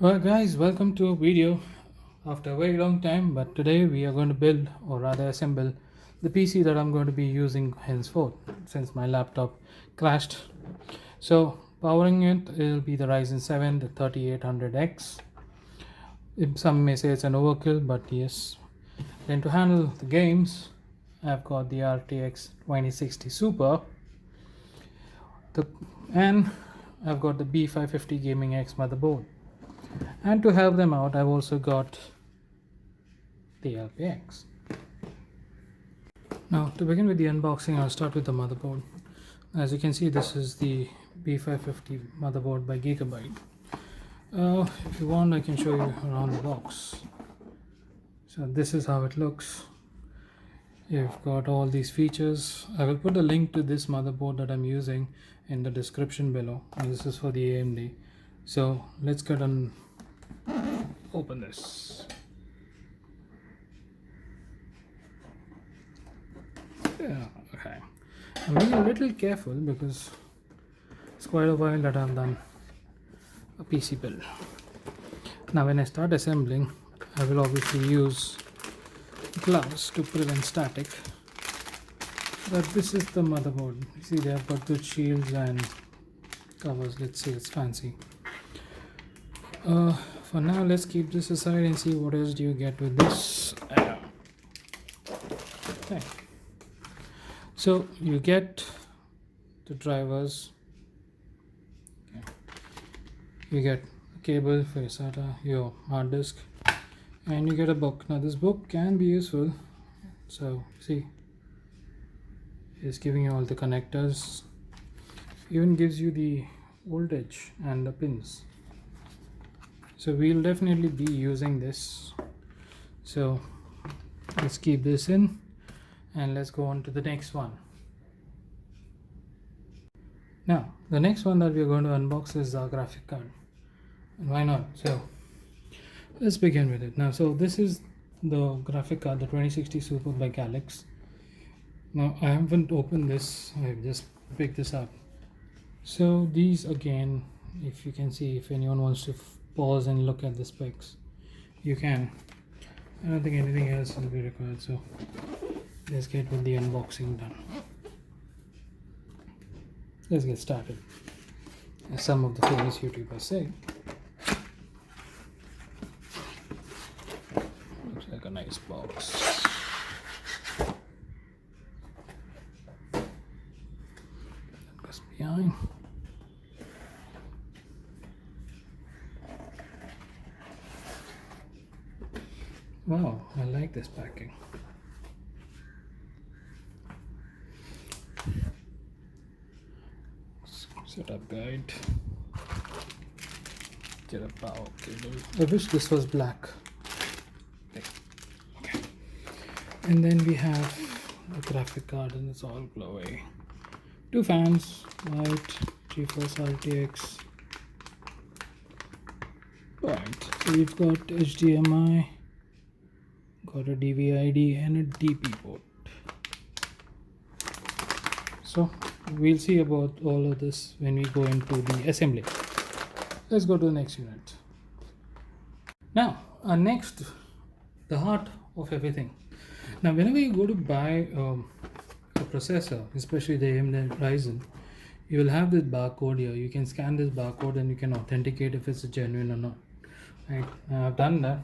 Well, guys, welcome to a video after a very long time. But today we are going to build, or rather assemble, the PC that I'm going to be using henceforth since my laptop crashed. So, powering it will be the Ryzen 7, the 3800X. Some may say it's an overkill, but yes. Then to handle the games, I've got the RTX 2060 Super, the and I've got the B550 Gaming X motherboard. And to help them out, I've also got the LPX. Now, to begin with the unboxing, I'll start with the motherboard. As you can see, this is the B550 motherboard by Gigabyte. If you want, I can show you around the box. So this is how it looks. You've got all these features. I will put a link to this motherboard that I'm using in the description below. And this is for the AMD. So let's get on open this. Yeah, okay. I'm being a little careful because it's quite a while that I've done a PC build. Now when I start assembling, I will obviously use gloves to prevent static. But this is the motherboard. You see, they have got good shields and covers. Let's see, it's fancy. For now, let's keep this aside and see what else do you get with this. Okay. So you get the drivers. Okay. You get a cable for your SATA, your hard disk, and you get a book. Now this book can be useful. So see, it's giving you all the connectors. Even gives you the voltage and the pins. So we'll definitely be using this. So let's keep this in and let's go on to the next one. Now the next one that we're going to unbox is our graphic card. And why not? So let's begin with it. Now, so this is the graphic card, the 2060 Super by Calyx. Now I haven't opened this, I've just picked this up. So these again, if you can see, if anyone wants to pause and look at the specs, you can. I don't think anything else will be required, so let's get with the unboxing done. Let's get started, as some of the famous YouTubers say. Looks like a nice box. That goes behind. Wow, I like this packing. Setup guide. Get a power cable. I wish this was black. Okay. And then we have the graphic card, and it's all glowy. Two fans, white, GeForce RTX. Right. So we've got HDMI. Got a DVI-D and a DP port. So we'll see about all of this when we go into the assembly. Let's go to the next unit. Now, next, the heart of everything. Now, whenever you go to buy a processor, especially the AMD Ryzen, you will have this barcode here. You can scan this barcode and you can authenticate if it's genuine or not. Right? I've done that.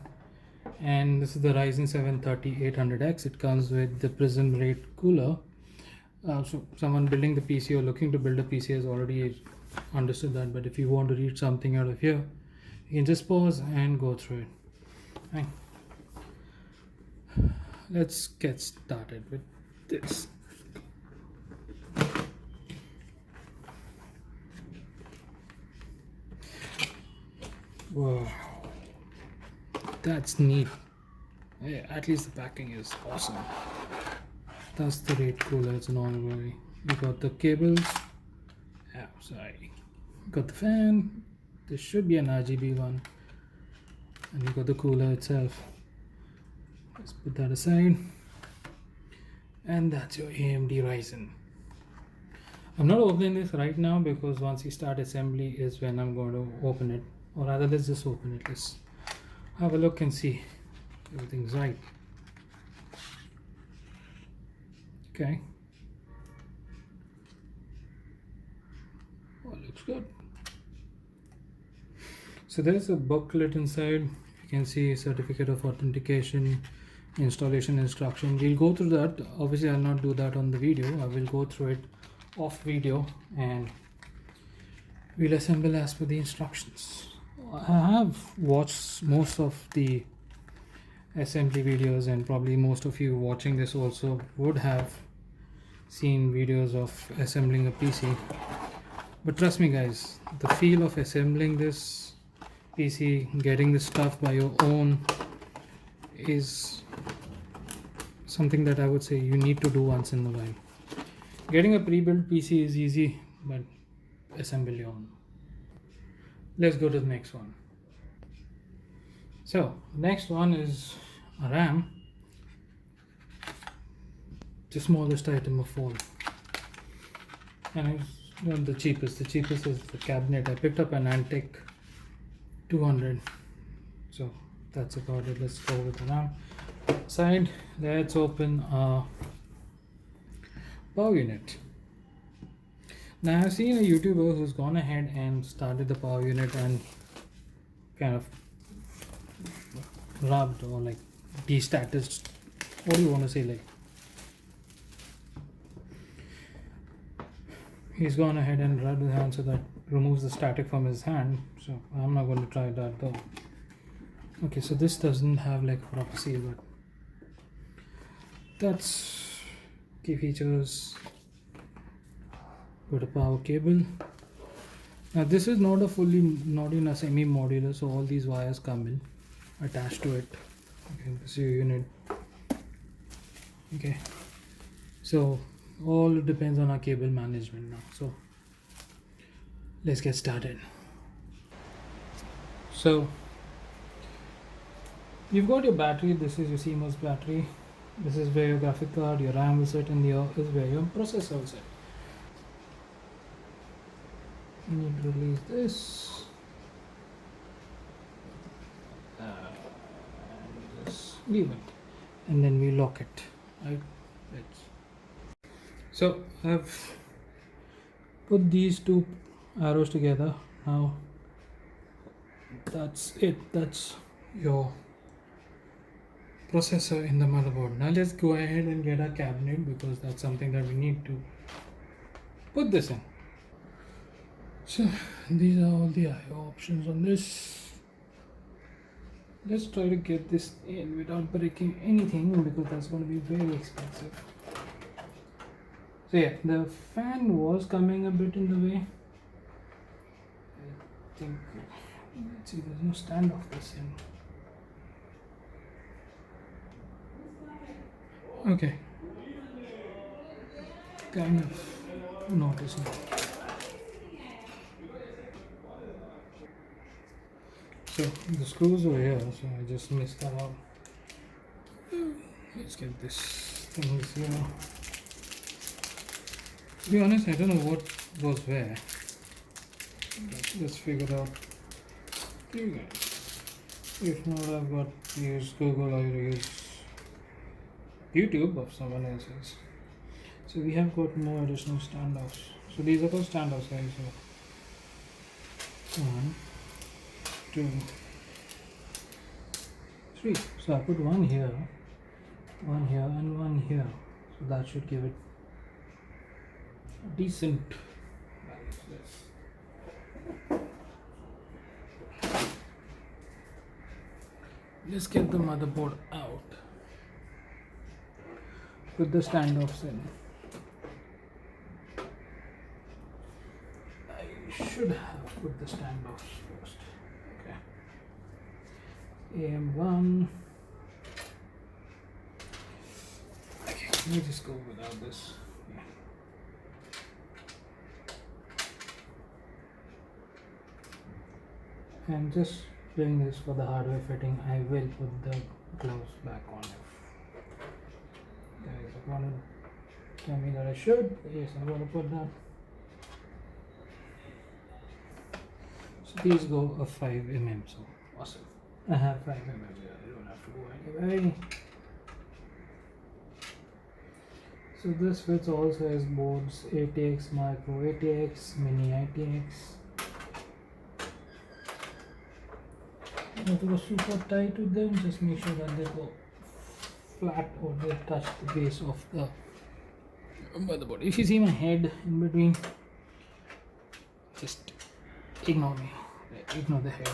And this is the Ryzen 7 3800X. It comes with the Prism Rate cooler. So someone building the PC or looking to build a PC has already understood that, but if you want to read something out of here, you can just pause and go through it. Right. Let's get started with this. Wow, that's neat. Yeah, at least the packing is awesome. That's the rate cooler. It's an all-way. You got the cables. Oh, sorry. Got the fan. This should be an RGB one. And you got the cooler itself. Let's put that aside. And that's your AMD Ryzen. I'm not opening this right now because once you start assembly is when I'm going to open it or rather let's just open it. Let's have a look and see everything's right. Okay, oh, looks good. So there is a booklet inside. You can see certificate of authentication, installation instruction. We'll go through that. Obviously I'll not do that on the video. I will go through it off video and we'll assemble as per the instructions. I have watched most of the assembly videos, and probably most of you watching this also would have seen videos of assembling a PC. But trust me guys, the feel of assembling this PC, getting the stuff by your own, is something that I would say you need to do once in a while. Getting a pre-built PC is easy, but assemble your own. Let's go to the next one. So next one is a RAM, the smallest item of all, and it's not the cheapest. The cheapest is the cabinet. I picked up an Antec 200, so that's about it. Let's go with the RAM side. Let's open a power unit. Now I've seen a YouTuber who's gone ahead and started the power unit and kind of rubbed or like destatus, what do you want to say, like he's gone ahead and rubbed his hand so that removes the static from his hand. So I'm not going to try that though. Okay, so this doesn't have like a proper seal, but that's key features. Got a power cable. Now this is not in a semi modular, so all these wires come in attached to it. Okay, this is your unit. Okay, so all depends on our cable management now. So let's get started. So you've got your battery. This is your CMOS battery. This is where your graphic card, your RAM will sit, and here is where your processor will sit. You need to release this and just leave it, and then we lock it. Right? So I've put these two arrows together. Now that's it. That's your processor in the motherboard. Now let's go ahead and get a cabinet, because that's something that we need to put this in. So these are all the IO options on this. Let's try to get this in without breaking anything, because that's going to be very expensive. So yeah, the fan was coming a bit in the way. I think, let's see, there's no stand of this in. Okay, kind of noticing. So the screws were here, so I just missed that out. Let's get this thing here. To be honest, I don't know what was where. Let's figure it out. Okay. If not, I've got to use Google or use YouTube of someone else's. So we have got more additional standoffs. So these are called standoffs, guys. So 1, 2, 3. So I put one here, and one here. So that should give it a decent value. Let's get the motherboard out. Put the standoffs in. I should have put the standoffs first. Okay. AM1. Okay, let me just go without this. And just doing this for the hardware fitting, I will put the gloves back on. Guys, I wanted to tell me that I should. Yes, I'm going to put that. So These go a 5 mm, so awesome. I have 5 mm here, I don't have to go anyway. So this fits all size boards, ATX, micro ATX, mini ATX. Not to go super tight with them, just make sure that they go flat or they touch the base of the motherboard. If you see my head in between, just ignore me, ignore the head.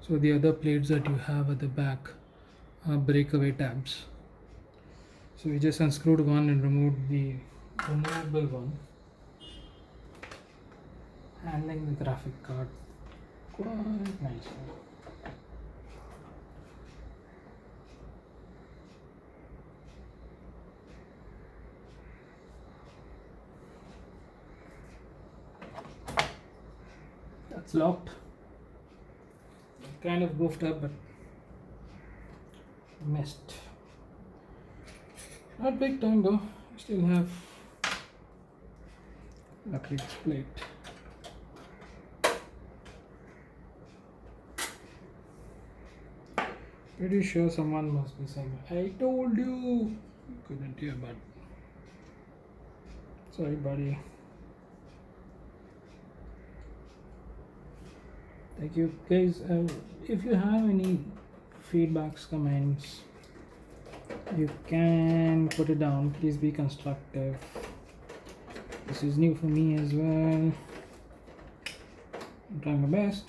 So the other plates that you have at the back are breakaway tabs. So we just unscrewed one and removed the removable one, handling the graphic card quite nicely. That's locked. Kind of goofed up, but missed. Not big time though. Still have a big plate. Pretty sure someone must be saying, "I told you." Couldn't hear, but sorry, buddy. Thank you, guys. If you have any feedbacks, comments, you can put it down. Please be constructive. This is new for me as well. I'm trying my best.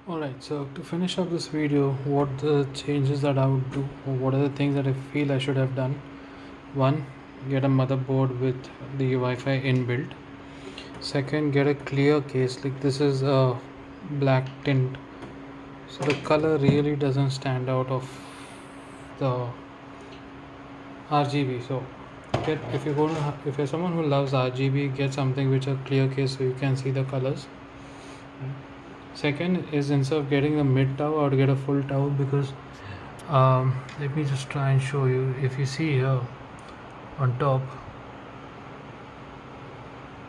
Alright, so to finish up this video, what the changes that I would do, or what are the things that I feel I should have done. One, get a motherboard with the Wi-Fi inbuilt. Second, get a clear case. Like this is a black tint, so the color really doesn't stand out of the RGB. So get, if you're going to, if you're someone who loves RGB, get something which a clear case so you can see the colors. Second is, instead of getting the mid tower, or get a full tower, because let me just try and show you. If you see here on top,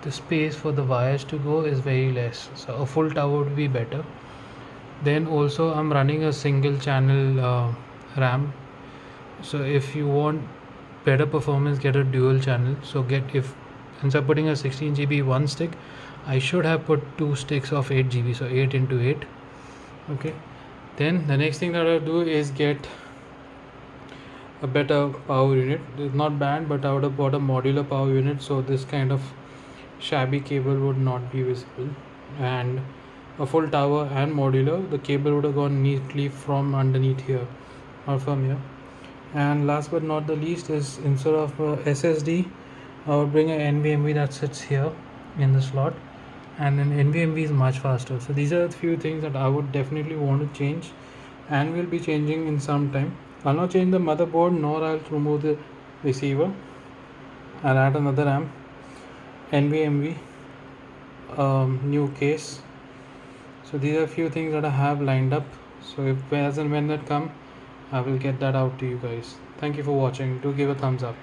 the space for the wires to go is very less, so a full tower would be better. Then also I'm running a single channel RAM, so if you want better performance, get a dual channel. So get, if instead of putting a 16 GB one stick, I should have put two sticks of 8 GB, so 8 into 8. Okay, then the next thing that I'll do is get a better power unit. It's not bad, but I would have bought a modular power unit, so this kind of shabby cable would not be visible. And a full tower and modular, the cable would have gone neatly from underneath here, or from here. And last but not the least is, instead of SSD, I would bring an NVMe that sits here in the slot, and an NVMe is much faster. So these are a few things that I would definitely want to change, and will be changing in some time. I'll not change the motherboard, nor I'll remove the receiver. I'll add another RAM, NVMe, new case. So these are a few things that I have lined up. So if, as and when that come, I will get that out to you guys. Thank you for watching. Do give a thumbs up.